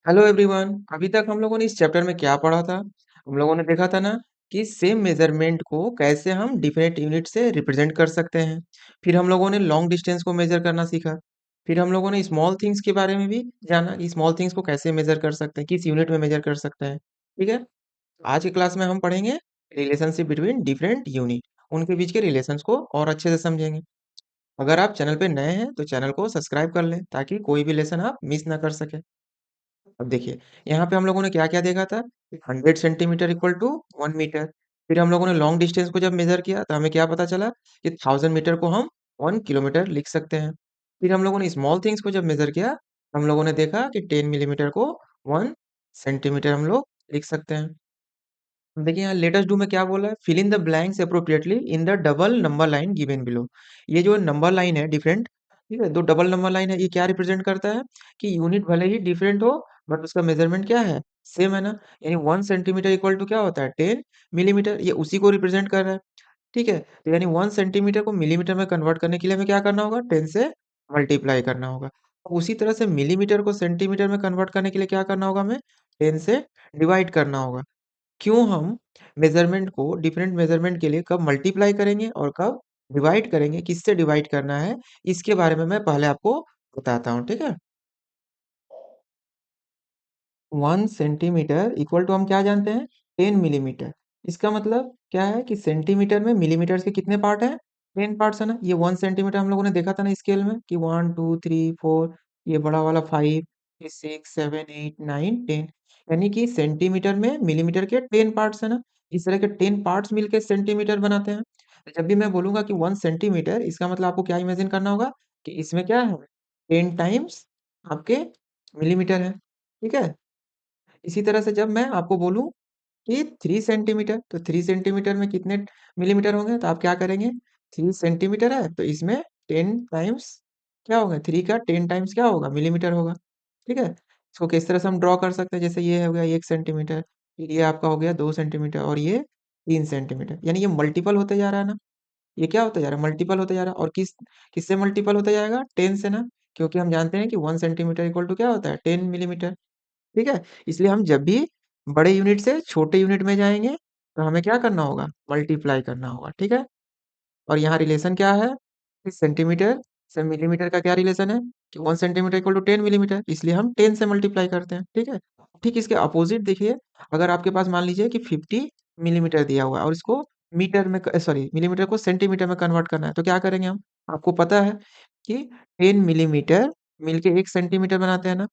Hello everyone. अभी तक हम लोगों ने इस चैप्टर में क्या पढ़ा था? हम लोगों ने देखा था ना कि सेम मेजरमेंट को कैसे हम डिफरेंट यूनिट से रिप्रेजेंट कर सकते हैं। फिर हम लोगों ने लॉन्ग डिस्टेंस को मेजर करना सीखा। फिर हम लोगों ने स्मॉल थिंग्स के बारे में भी जाना कि स्मॉल थिंग्स को कैसे मेजर कर सकते हैं, किस यूनिट में मेजर कर सकते हैं। ठीक है। आज की क्लास में हम पढ़ेंगे रिलेशनशिप बिटवीन डिफरेंट यूनिट, उनके बीच के रिलेशंस को और अच्छे से समझेंगे। अगर आप चैनल पे नए हैं तो चैनल को सब्सक्राइब कर लें ताकि कोई भी लेसन आप मिस ना कर सके। अब देखिए, यहाँ पे हम लोगों ने क्या-क्या देखा था? 100 सेंटीमीटर इक्वल टू 1 मीटर। फिर हम लोगों ने लॉन्ग डिस्टेंस को जब मेज़र किया तो हमें क्या पता चला कि 1000 मीटर को हम 1 किलोमीटर लिख सकते हैं। फिर हम लोगों ने स्मॉल थिंग्स को जब मेज़र किया, हम लोगों ने देखा कि 10 मिलीमीटर को 1 सेंटीमीटर हम लोग लिख सकते हैं। देखिए यहाँ लेट अस डू में क्या बोला है, fill in the blanks appropriately in the double number line given below. ये जो नंबर लाइन है डिफरेंट, ठीक है, दो डबल नंबर लाइन है, ये क्या रिप्रेजेंट करता है कि यूनिट भले ही डिफरेंट हो बट उसका मेजरमेंट क्या है, सेम है ना। यानी 1 सेंटीमीटर इक्वल टू क्या होता है, 10 मिलीमीटर, ये उसी को रिप्रेजेंट कर रहा है। ठीक है, तो यानी 1 सेंटीमीटर को मिलीमीटर में कन्वर्ट करने के लिए हमें क्या करना होगा, 10 से मल्टीप्लाई करना होगा। उसी तरह से मिलीमीटर को सेंटीमीटर में कन्वर्ट करने के लिए क्या करना होगा, हमें 10 से डिवाइड करना होगा। क्यों हम मेज़रमेंट को डिफरेंट मेज़रमेंट के लिए कब मल्टीप्लाई करेंगे और कब डिवाइड करेंगे, किससे डिवाइड करना है, इसके बारे में मैं पहले आपको बताता हूँ, ठीक है? 1 सेंटीमीटर इक्वल टू हम क्या जानते हैं? 10 मिलीमीटर। इसका मतलब क्या है कि सेंटीमीटर में मिलीमीटर्स के कितने पार्ट हैं? 10 पार्ट्स है ना? ये 1 सेंटीमीटर हम लोगों ने देखा था ना स्केल में कि 1, 2, 3, 4, ये बड़ा वाला 5, ये 6, 7, 8, 9, 10, यानी कि सेंटीमीटर में मिलीमीटर के 10 पार्ट्स है ना? इस तरह के 10 पार्ट्स मिलके सेंटीमीटर बनाते हैं। तो जब भी मैं बोलूँगा कि 1 सेंटीमीटर, इसका मतलब आपको क्या इमेजिन करना होगा कि इसमें क्या है? 10 टाइम्स आपके मिलीमीटर है। ठीक है? इसी तरह से जब मैं आपको बोलूँ कि 3 सेंटीमीटर, तो 3 सेंटीमीटर में कितने मिलीमीटर होंगे? तो आप क्या करेंगे? 3 सेंटीमीटर है, तो इसमें 10 टाइम्स क्या होगा? 3 का 10 टाइम्स क्या होगा? मिलीमीटर होगा। ठीक है? इसको किस तरह से हम ड्रॉ कर सकते हैं? जैसे ये हो गया 1 सेंटीमीटर, फिर ये आपका हो गया 2 सेंटीमीटर और ये 3 सेंटीमीटर। यानी ये मल्टीपल होते जा रहा है ना? ये क्या होता जा रहा है? मल्टीपल होता जा रहा है और किससे मल्टीपल होता जाएगा? 10 से ना? क्योंकि हम जानते हैं कि 1 सेंटीमीटर इक्वल टू क्या होता है? 10 मिलीमीटर। ठीक है? इसलिए हम जब भी बड़े यूनिट से छोटे यूनिट में जाएँगे, तो हमें क्या करना होगा? मल्टीप्लाई करना होगा, ठीक है? और यहाँ रिलेशन क्या है? कि सेंटीमीटर से मिलीमीटर का क्या रिलेशन है? कि 1 सेंटीमीटर इक्वल टू 10 मिलीमीटर, इसलिए हम 10 से मल्टीप्लाई करते हैं, ठीक है? ठीक इसके अपोज़िट देखिए, अगर आपके पास मान लीजिए कि 50 मिलीमीटर दिया हुआ है और इसको मीटर में सॉरी मिलीमीटर को सेंटीमीटर में कन्वर्ट करना है, तो क्या करेंगे हम? आपको पता है कि 10 मिलीमीटर मिलके 1 सेंटीमीटर बनाते हैं ना?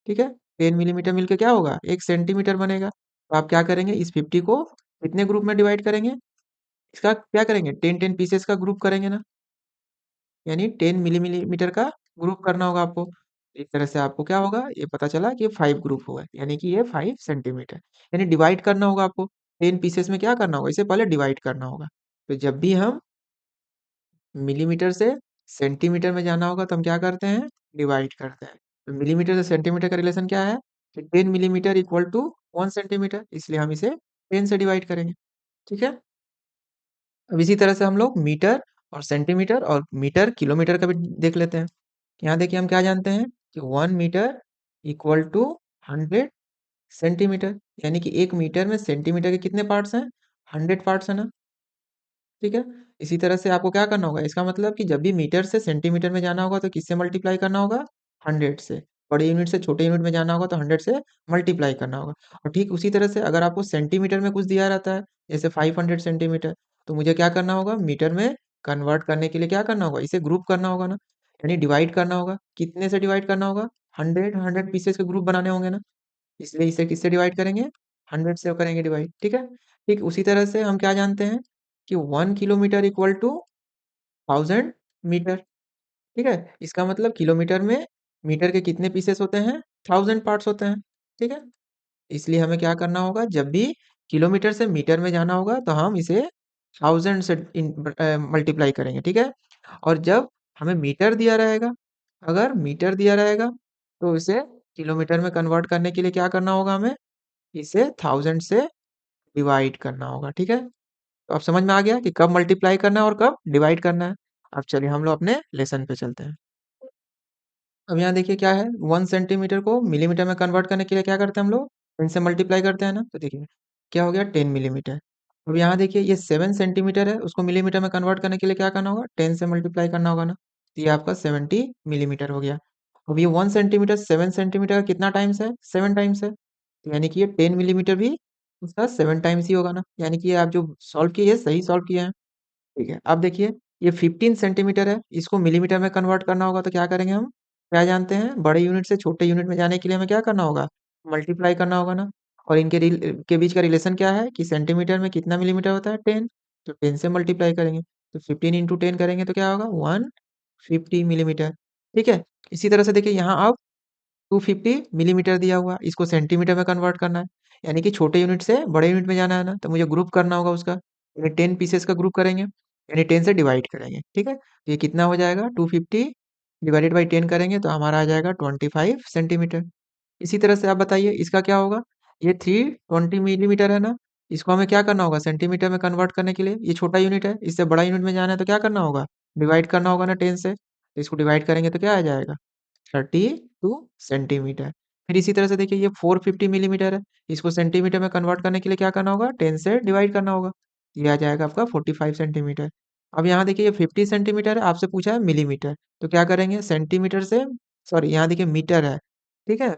ठीक है? 10 मिलीमीटर मिलके क्या होगा? 1 सेंटीमीटर बनेगा। तो आप क्या करेंगे? इस 50 को कितने ग्रुप में डिवाइड करेंगे? इसका क्या करेंगे? 10-10 पीसेस का ग्रुप करेंगे ना? यानी 10 मिलीमीटर का ग्रुप करना होगा आपको। इस तरह से आपको क्या होगा? ये पता चला कि 5 ग्रुप हुआ है, यानी कि ये 5 सेंटीमीटर। यानी डिवाइड करना होगा आपको। 10 पीसेस में क्या करना होगा? इसे पहले डिवाइड करना होगा। तो जब भी हम मिलीमीटर से सेंटीमीटर में जाना होगा तो हम क्या करते हैं? डिवाइड करते हैं। तो मिलीमीटर से सेंटीमीटर का रिलेशन क्या है? कि 10 मिलीमीटर इक्वल टू 1 सेंटीमीटर, इसलिए हम इसे 10 से डिवाइड करेंगे। ठीक है? अब इसी तरह से हम लोग मीटर और सेंटीमीटर और मीटर, किलोमीटर का भी देख लेते हैं। यहाँ देखिए हम क्या जानते हैं कि 1 मीटर इक्वल टू 100 सेंटीमीटर, यानी कि 1 मीटर में सेंटीमीटर के कितने पार्ट्स हैं? 100 पार्ट्स है ना? ठीक है? इसी तरह से आपको क्या करना होगा? इसका मतलब कि जब भी मीटर से सेंटीमीटर में जाना होगा तो किससे मल्टीप्लाई करना होगा? 100 से। बड़े यूनिट से छोटे यूनिट में जाना होगा तो 100 से मल्टीप्लाई करना होगा। और ठीक उसी तरह से अगर आपको सेंटीमीटर में कुछ दिया रहता है, जैसे 500 सेंटीमीटर, तो मुझे क्या करना होगा? मीटर में कन्वर्ट करने के लिए क्या करना होगा? इसे ग्रुप करना होगा ना, यानी डिवाइड करना होगा। कितने से डिवाइड करना होगा? 100 पीसेस के ग्रुप बनाने होंगे ना, इसलिए इसे किससे डिवाइड करेंगे? 100 से करेंगे डिवाइड, ठीक है? ठीक उसी तरह से हम क्या जानते हैं कि 1 किलोमीटर इक्वल टू 1000 मीटर, ठीक है? इसका मतलब किलोमीटर में मीटर के कितने पीसेस होते हैं? 1000 पार्ट्स होते हैं, ठीक है? इसलिए हमें क्या करना होगा? जब भी किलोमीटर से मीटर में जाना होगा तो हम इसे 1000 से मल्टीप्लाई करेंगे, ठीक है? और जब हमें मीटर दिया रहेगा, अगर मीटर दिया रहेगा तो इसे किलोमीटर में कन्वर्ट करने के लिए क्या करना होगा हमें? इसे 1000 से डिवाइड करना होगा, ठीक है? तो अब समझ में आ गया कि कब मल्टीप्लाई करना है और कब डिवाइड करना है। अब चलिए हम लोग अपने लेसन पे चलते हैं। अब यहाँ देखिए क्या है, 1 सेंटीमीटर को मिलीमीटर में कन्वर्ट करने के लिए क्या करते हैं हम लोग, 10 से मल्टीप्लाई करते हैं ना। तो देखिए क्या हो गया, 10 मिलीमीटर। अब यहाँ देखिए ये 7 सेंटीमीटर है, उसको मिलीमीटर में कन्वर्ट करने के लिए क्या करना होगा, 10 से मल्टीप्लाई करना होगा ना। तो ये आपका 70 मिलीमीटर हो गया। अब ये 1 सेंटीमीटर 7 सेंटीमीटर का कितना टाइम्स है, 7 टाइम्स है। तो यानी कि ये 10 मिलीमीटर भी उसका 7 टाइम्स ही होगा ना। यानी कि ये आप जो सॉल्व किए, सही सॉल्व किए हैं। ठीक है, अब देखिए ये 15 सेंटीमीटर है, इसको मिलीमीटर में कन्वर्ट करना होगा। तो क्या करेंगे हम, क्या जानते हैं, बड़े यूनिट से छोटे यूनिट में जाने के लिए हमें क्या करना होगा, मल्टीप्लाई करना होगा ना। और इनके के बीच का रिलेशन क्या है कि सेंटीमीटर में कितना मिलीमीटर होता है, 10। तो 10 से मल्टीप्लाई करेंगे, तो 15 × 10 करेंगे तो क्या होगा, 150 मिलीमीटर। ठीक है, इसी तरह से देखिए यहाँ आप 250 मिलीमीटर दिया हुआ, इसको सेंटीमीटर में कन्वर्ट करना है। यानी कि छोटे यूनिट से बड़े यूनिट में जाना है ना, तो मुझे ग्रुप करना होगा उसका। यानी 10 पीसेस का ग्रुप करेंगे, यानी 10 से डिवाइड करेंगे। ठीक है, तो ये कितना हो जाएगा, 250 डिवाइडेड बाई 10 करेंगे तो हमारा आ जाएगा 25 सेंटीमीटर। इसी तरह से आप बताइए इसका क्या होगा। ये 320 मिलीमीटर है ना, इसको हमें क्या करना होगा, सेंटीमीटर में कन्वर्ट करने के लिए। ये छोटा यूनिट है, इससे बड़ा यूनिट में जाना है तो क्या करना होगा, डिवाइड करना होगा ना 10 से। तो इसको डिवाइड करेंगे तो क्या आ जाएगा, 32 सेंटीमीटर। फिर इसी तरह से देखिए ये 450 मिलीमीटर है, इसको सेंटीमीटर में कन्वर्ट करने के लिए क्या करना होगा, 10 से डिवाइड करना होगा। ये आ जाएगा आपका 45 सेंटीमीटर। अब यहाँ देखिए ये 50 सेंटीमीटर है, आपसे पूछा है मिलीमीटर। तो क्या करेंगे, सेंटीमीटर से, सॉरी यहाँ देखिए मीटर है, ठीक है,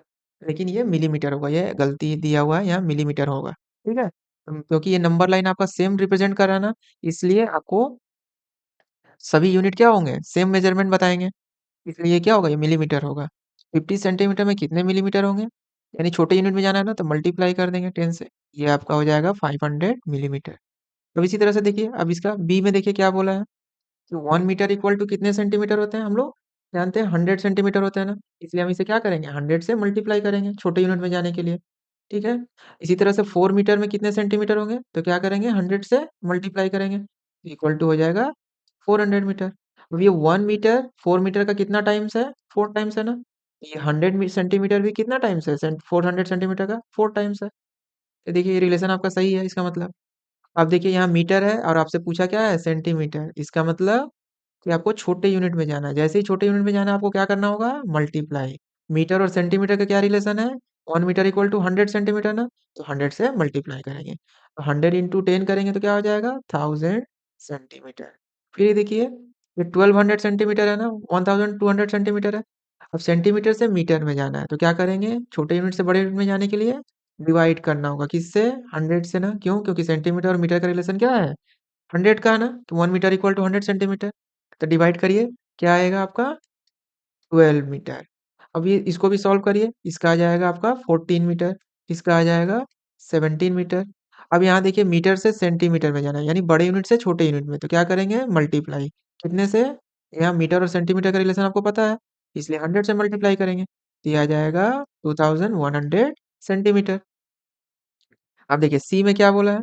लेकिन ये मिलीमीटर होगा, ये गलती दिया हुआ है, यहाँ मिलीमीटर होगा। ठीक है, क्योंकि ये नंबर लाइन आपका सेम रिप्रेजेंट कर रहा है ना, इसलिए आपको सभी यूनिट क्या होंगे, सेम मेजरमेंट बताएंगे। इसलिए ये क्या होगा, ये मिलीमीटर होगा। 50 सेंटीमीटर में कितने मिलीमीटर होंगे, यानी छोटे यूनिट में जाना है ना, तो मल्टीप्लाई कर देंगे 10 से। ये आपका हो जाएगा 500 मिलीमीटर। अब इसी तरह से देखिए, अब इसका बी में देखिए क्या बोला है, कि 1 मीटर इक्वल टू कितने सेंटीमीटर होते हैं, हम लोग जानते हैं 100 सेंटीमीटर होते हैं ना। इसलिए हम इसे क्या करेंगे, 100 से मल्टीप्लाई करेंगे छोटे यूनिट में जाने के लिए। ठीक है, इसी तरह से 4 मीटर में कितने सेंटीमीटर होंगे, तो क्या करेंगे, 100 से मल्टीप्लाई करेंगे, इक्वल टू हो जाएगा 400 मीटर। अब ये 1 मीटर 4 मीटर का कितना टाइम्स है, 4 टाइम्स है ना। ये 100 सेंटीमीटर भी कितना टाइम्स है, 400 सेंटीमीटर का 4 टाइम्स है। तो देखिए ये रिलेशन आपका सही है, इसका मतलब। अब देखिए यहाँ मीटर है और आपसे पूछा क्या है, सेंटीमीटर। इसका मतलब कि आपको छोटे यूनिट में जाना है। जैसे ही छोटे यूनिट में जाना है, आपको क्या करना होगा, मल्टीप्लाई। मीटर और सेंटीमीटर का क्या रिलेशन है, 1 मीटर इक्वल टू 100 सेंटीमीटर ना। तो 100 से मल्टीप्लाई करेंगे, तो 100 × 10 करेंगे तो क्या हो जाएगा, 1000 सेंटीमीटर। फिर ये देखिए ये 1200 सेंटीमीटर है ना, 1200 सेंटीमीटर है। अब सेंटीमीटर से मीटर में जाना है, तो क्या करेंगे, छोटे यूनिट से बड़े यूनिट में जाने के लिए डिवाइड करना होगा, किससे, 100 से ना। क्यों, क्योंकि सेंटीमीटर और मीटर का रिलेशन क्या है, 100 का है ना। तो 1 मीटर इक्वल टू 100 सेंटीमीटर। तो डिवाइड करिए, क्या आएगा आपका, 12 मीटर। अब ये इसको भी सॉल्व करिए, इसका आ जाएगा आपका 14 मीटर, इसका आ जाएगा 17 मीटर। अब यहाँ देखिए मीटर से सेंटीमीटर में जाना है, यानी बड़े यूनिट से छोटे यूनिट में। तो क्या करेंगे, मल्टीप्लाई। कितने से, यहाँ मीटर और सेंटीमीटर का रिलेशन आपको पता है, इसलिए 100 से मल्टीप्लाई करेंगे। तो ये आ जाएगा 2100 सेंटीमीटर। अब देखिए सी में क्या बोला है,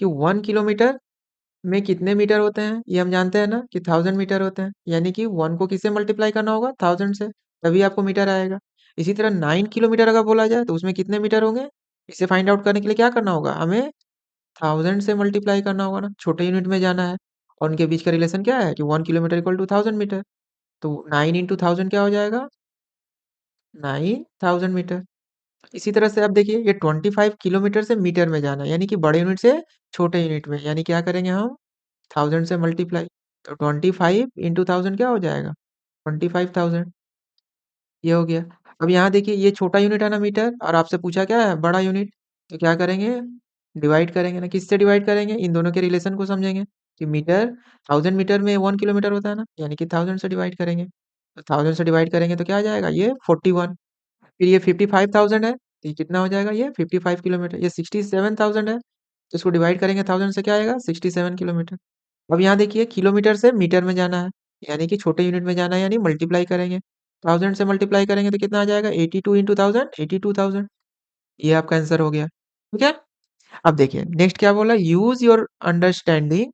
कि 1 किलोमीटर में कितने मीटर होते हैं, ये हम जानते हैं ना कि 1000 मीटर होते हैं। यानी कि 1 को किससे मल्टीप्लाई करना होगा, 1000 से, तभी आपको मीटर आएगा। इसी तरह 9 किलोमीटर अगर बोला जाए तो उसमें कितने मीटर होंगे, इसे फाइंड आउट करने के लिए क्या करना होगा, हमें 1000 से मल्टीप्लाई करना होगा ना, छोटे यूनिट में जाना है। और उनके बीच का रिलेशन क्या है, कि 1 किलोमीटर इक्वल टू 1000 मीटर। तो 9 × 1000 क्या हो जाएगा, 9000 मीटर। इसी तरह से अब देखिए ये 25 किलोमीटर से मीटर में जाना है, यानी कि बड़े यूनिट से छोटे यूनिट में। यानी क्या करेंगे हम, 1000 से मल्टीप्लाई। तो 25 × 1000 क्या हो जाएगा, 25,000। ये हो गया। अब यहाँ देखिए ये छोटा यूनिट है ना, मीटर, और आपसे पूछा क्या है, बड़ा यूनिट। तो क्या करेंगे, डिवाइड करेंगे ना। किससे डिवाइड करेंगे, इन दोनों के रिलेशन को समझेंगे, कि मीटर, 1000 मीटर में 1 किलोमीटर होता है ना, यानी कि 1000 से डिवाइड करेंगे। तो 1000 से डिवाइड करेंगे तो क्या आ जाएगा, ये 41। फिर ये 55,000 है, तो ये कितना हो जाएगा, ये 55 किलोमीटर। ये 67,000 है, तो इसको डिवाइड करेंगे 1000 से, क्या आएगा, 67 किलोमीटर। अब यहाँ देखिए किलोमीटर से मीटर में जाना है, यानी कि छोटे यूनिट में जाना है, यानी मल्टीप्लाई करेंगे। 1000 से मल्टीप्लाई करेंगे तो कितना आ जाएगा, 82 × 1000, 82,000। ये आपका आंसर हो गया। ठीक है, अब देखिए नेक्स्ट क्या बोला, use your understanding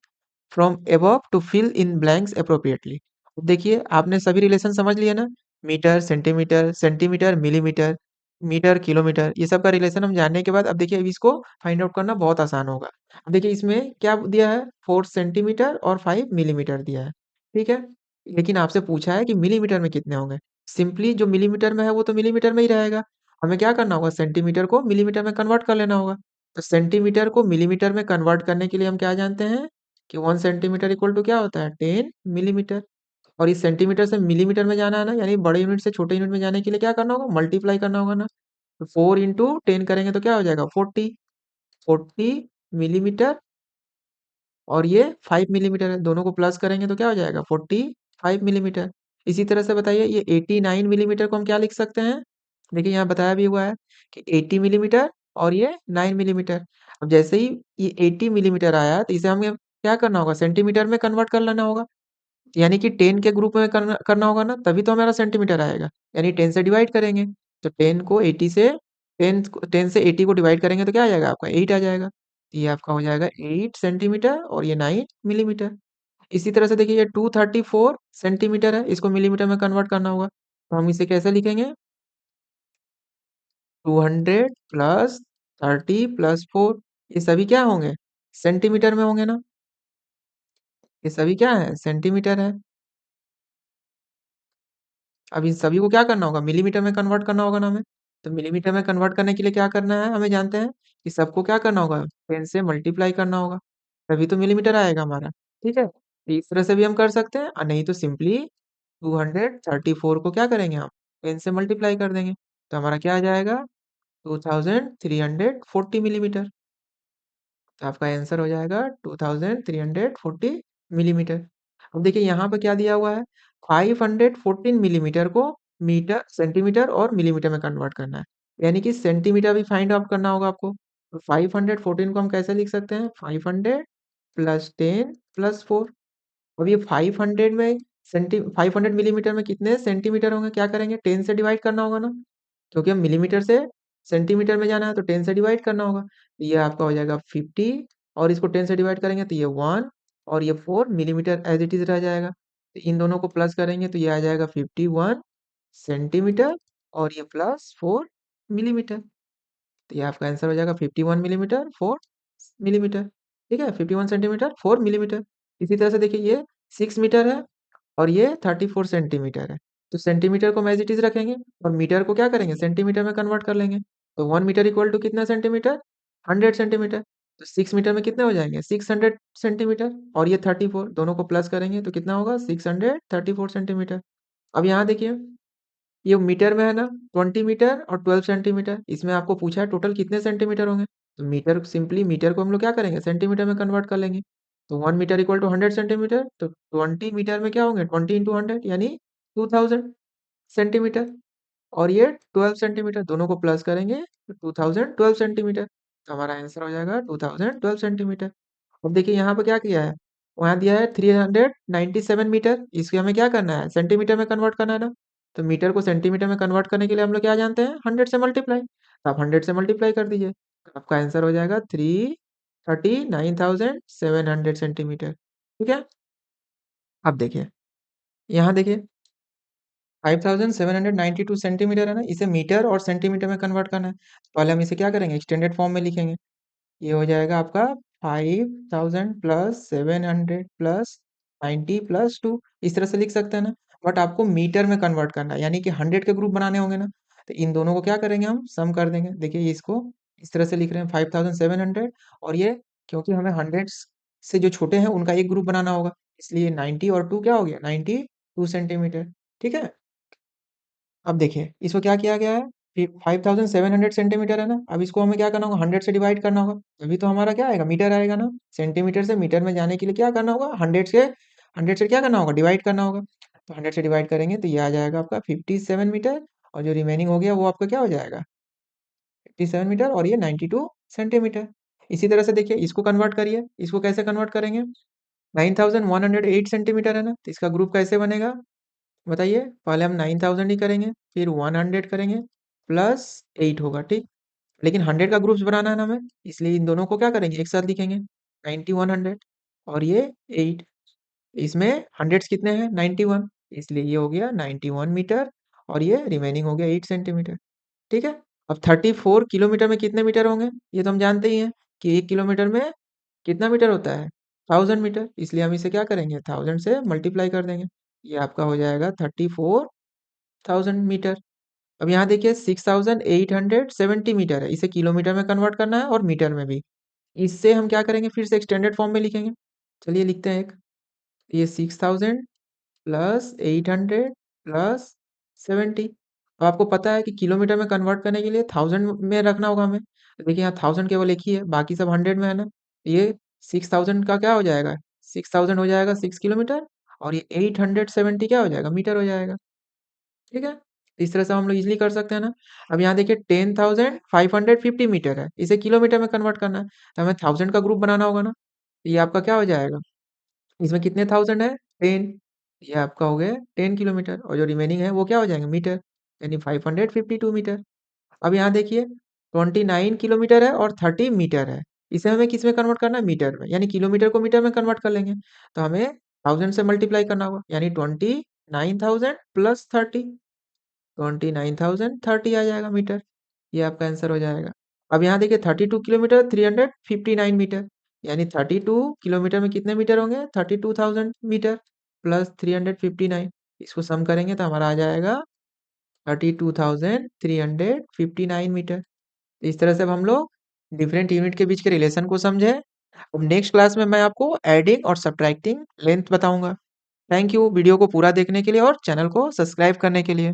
from above to fill in blanks appropriately. देखिए आपने सभी रिलेशन समझ लिए ना, metre centimetre, centimetre millimetre, metre kilometre, ये सब का रिलेशन हम जानने के बाद अब देखिए अब इसको फाइंड आउट करना बहुत आसान होगा। अब देखिए इसमें क्या दिया है, 4 सेंटीमीटर और 5 मिलीमीटर दिया है। ठीक है, लेकिन आपसे पूछा है कि मिलीमीटर में कितने होंगे। सिंपली जो मिलीमीटर में है वो तो मिलीमीटर में ही रहेगा। हमें क्या करना होगा, सेंटीमीटर को मिलीमीटर में कन्वर्ट कर लेना होगा। तो सेंटीमीटर को मिलीमीटर में कन्वर्ट करने के लिए हम क्या जानते हैं कि 1 सेंटीमीटर इक्वल टू क्या होता है, 10 मिलीमीटर। और इस सेंटीमीटर से मिलीमीटर में जाना है ना, यानी बड़े यूनिट से छोटे यूनिट में जाने के लिए क्या करना होगा, मल्टीप्लाई करना होगा ना। तो 4 इंटू 10 करेंगे तो क्या हो जाएगा, 40। 40 मिलीमीटर, और ये 5 मिलीमीटर है, दोनों को प्लस करेंगे तो क्या हो जाएगा, 45 मिलीमीटर। इसी तरह से बताइए ये 89 मिलीमीटर को हम क्या लिख सकते हैं। देखिए यहाँ बताया भी हुआ है कि 80 मिलीमीटर और ये 9 मिलीमीटर। अब जैसे ही ये 80 मिलीमीटर आया तो इसे हमें क्या करना होगा, सेंटीमीटर में कन्वर्ट कर लेना होगा। यानी कि 10 के ग्रुप में करना करना होगा ना, तभी तो हमारा सेंटीमीटर आएगा। यानी 10 से डिवाइड करेंगे, तो 10 को 80 से 10 से 80 को डिवाइड करेंगे तो क्या आ जाएगा आपका, 8 आ जाएगा। तो ये आपका हो जाएगा 8 सेंटीमीटर और ये 9 मिलीमीटर। इसी तरह से देखिए ये 234 सेंटीमीटर है, इसको मिलीमीटर में कन्वर्ट करना होगा। तो हम इसे कैसे लिखेंगे, 200 प्लस 30 प्लस 4, ये सभी क्या होंगे, सेंटीमीटर में होंगे ना। ये सभी क्या है, सेंटीमीटर है। अब इन सभी को क्या करना होगा, मिलीमीटर में कन्वर्ट करना होगा ना हमें। तो मिलीमीटर में कन्वर्ट करने के लिए क्या करना है, हमें जानते हैं कि सबको क्या करना होगा, 10 से मल्टीप्लाई करना होगा, तभी तो मिलीमीटर आएगा हमारा। ठीक है, तो इस तरह से भी हम कर सकते हैं, और नहीं तो सिंपली 234 को क्या करेंगे हम, 10 से मल्टीप्लाई कर देंगे, तो हमारा क्या आ जाएगा, 2340 मिलीमीटर। तो आपका आंसर हो जाएगा 2340 मिलीमीटर। अब देखिए यहाँ पे क्या दिया हुआ है, 514 मिलीमीटर को मीटर, सेंटीमीटर और मिलीमीटर में कन्वर्ट करना है। यानी कि सेंटीमीटर भी फाइंड आउट करना होगा आपको। तो 514 को हम कैसे लिख सकते हैं, 500 प्लस 10 प्लस 4। अब ये 500 में 500 मिलीमीटर में कितने सेंटीमीटर होंगे, क्या करेंगे, 10 से डिवाइड करना होगा ना, क्योंकि हम मिलीमीटर से सेंटीमीटर में जाना है तो 10 से डिवाइड करना होगा। तो ये आपका हो जाएगा 50, और इसको 10 से डिवाइड करेंगे तो ये 1, और ये 4 मिलीमीटर एज इट इज रह जाएगा। तो इन दोनों को प्लस करेंगे तो ये आ जाएगा 51 सेंटीमीटर, और ये प्लस 4 मिलीमीटर। तो ये आपका आंसर हो जाएगा 51 मिलीमीटर 4 मिलीमीटर। ठीक है, 51 सेंटीमीटर 4 मिलीमीटर। इसी तरह से देखिए ये 6 मीटर है, और ये 34 सेंटीमीटर है। तो सेंटीमीटर को हम एज इट इज रखेंगे, और मीटर को क्या करेंगे, सेंटीमीटर में कन्वर्ट कर लेंगे। तो 1 मीटर इक्वल टू कितना सेंटीमीटर, 100 सेंटीमीटर। तो 6 मीटर में कितने हो जाएंगे, 600 सेंटीमीटर, और ये 34, दोनों को प्लस करेंगे तो कितना होगा, 634 सेंटीमीटर। अब यहाँ देखिए ये मीटर में है ना, 20 मीटर और 12 सेंटीमीटर, इसमें आपको पूछा है टोटल कितने सेंटीमीटर होंगे। तो मीटर, सिंपली मीटर को हम लोग क्या करेंगे, सेंटीमीटर में कन्वर्ट कर लेंगे। तो 1 मीटर इक्वल टू 100 सेंटीमीटर, तो 20 मीटर में क्या होंगे, 20 इंटू 100 यानी 2000 सेंटीमीटर, और ये 12 सेंटीमीटर, दोनों को प्लस करेंगे तो 2012 सेंटीमीटर। तो हमारा आंसर हो जाएगा 2012 सेंटीमीटर। अब देखिए यहाँ पे क्या किया है, वहाँ दिया है 397 मीटर, इसके हमें क्या करना है, सेंटीमीटर में कन्वर्ट करना है ना। तो मीटर को सेंटीमीटर में कन्वर्ट करने के लिए हम लोग क्या जानते हैं, 100 से मल्टीप्लाई, तो आप 100 से मल्टीप्लाई कर दीजिए, तो आपका आंसर हो जाएगा 339,700 सेंटीमीटर। ठीक है, अब देखिए यहाँ देखिए 5792 सेंटीमीटर है ना, इसे मीटर और सेंटीमीटर में कन्वर्ट करना है। पहले हम इसे क्या करेंगे, एक्सटेंडेड फॉर्म में लिखेंगे। ये हो जाएगा आपका 5000 प्लस 700 प्लस 90 प्लस 2, इस तरह से लिख सकते हैं ना। बट आपको मीटर में कन्वर्ट करना है, यानी कि 100 के ग्रुप बनाने होंगे ना। तो इन दोनों को क्या करेंगे, हम सम कर देंगे। देखिए ये इसको इस तरह से लिख रहे हैं 5700, और ये क्योंकि हमें 100 से जो छोटे हैं उनका एक ग्रुप बनाना होगा, इसलिए 90 और 2 क्या हो गया, 92 सेंटीमीटर। ठीक है, अब देखिए इसको क्या किया गया है, 5700 सेंटीमीटर है ना, अब इसको हमें क्या करना होगा, 100 से डिवाइड करना होगा, तभी तो हमारा क्या आएगा, मीटर आएगा ना। सेंटीमीटर से मीटर में जाने के लिए क्या करना होगा, 100 से क्या करना होगा, डिवाइड करना होगा। तो 100 से डिवाइड करेंगे तो ये आ जाएगा आपका 57 मीटर, और जो रिमेनिंग हो गया वो आपका क्या हो जाएगा, 57 मीटर, और ये 92 सेंटीमीटर। इसी तरह से देखिए इसको कन्वर्ट करिए, इसको कैसे कन्वर्ट करेंगे, 9108 सेंटीमीटर है ना, तो इसका ग्रुप कैसे बनेगा बताइए। पहले हम 9000 ही करेंगे, फिर 100 करेंगे, प्लस 8 होगा, ठीक। लेकिन 100 का ग्रुप्स बनाना है ना हमें, इसलिए इन दोनों को क्या करेंगे, एक साथ लिखेंगे, 90 100, और ये 8। इसमें हंड्रेड्स कितने हैं, 91, इसलिए ये हो गया 91 मीटर, और ये रिमेनिंग हो गया 8 सेंटीमीटर। ठीक है, अब 34 किलोमीटर में कितने मीटर होंगे, ये तो हम जानते ही हैं कि 1 किलोमीटर में कितना मीटर होता है, 1000 मीटर, इसलिए हम इसे क्या करेंगे, 1000 से मल्टीप्लाई कर देंगे। ये आपका हो जाएगा 34 मीटर। अब यहाँ देखिए 6870 मीटर है, इसे किलोमीटर में कन्वर्ट करना है और मीटर में भी। इससे हम क्या करेंगे, फिर से एक्सटेंडेड फॉर्म में लिखेंगे। चलिए लिखते हैं एक, ये 6000 प्लस 800 प्लस 70। अब आपको पता है कि किलोमीटर में कन्वर्ट करने के लिए 1000 में रखना होगा हमें। तो देखिए यहाँ 1000 केवल एक ही है, बाकी सब 100 में है ना। ये 6000 का क्या हो जाएगा, 6000 हो जाएगा 6 किलोमीटर, और ये 870 क्या हो जाएगा, मीटर हो जाएगा। ठीक है, इस तरह से हम लोग इजिली कर सकते हैं ना। अब यहाँ देखिए 10,550 मीटर है, इसे किलोमीटर में कन्वर्ट करना है, तो हमें 1000 का ग्रुप बनाना होगा ना। तो ये आपका क्या हो जाएगा, इसमें कितने 1000 है, 10। ये आपका हो गया 10 किलोमीटर, और जो रिमेनिंग है वो क्या हो जाएंगे, मीटर, यानी 552 मीटर। अब यहाँ देखिए 29 किलोमीटर है और 30 मीटर है, इसे हमें किस में कन्वर्ट करना है, मीटर में, यानी किलोमीटर को मीटर में कन्वर्ट कर लेंगे। तो हमें 1000 से मल्टीप्लाई करना होगा, यानी 29,000 प्लस 30, 29,030 आ जाएगा मीटर। ये आपका आंसर हो जाएगा। अब यहाँ देखिए 32 किलोमीटर 359 मीटर, यानी 32 किलोमीटर में कितने मीटर होंगे, 32,000 मीटर प्लस 359। इसको सम करेंगे तो हमारा आ जाएगा 32,359 मीटर। इस तरह से अब हम लोग डिफरेंट यूनिट के बीच के रिलेशन को समझे। अब नेक्स्ट क्लास में मैं आपको एडिंग और सब्ट्रैक्टिंग लेंथ बताऊंगा। थैंक यू वीडियो को पूरा देखने के लिए और चैनल को सब्सक्राइब करने के लिए।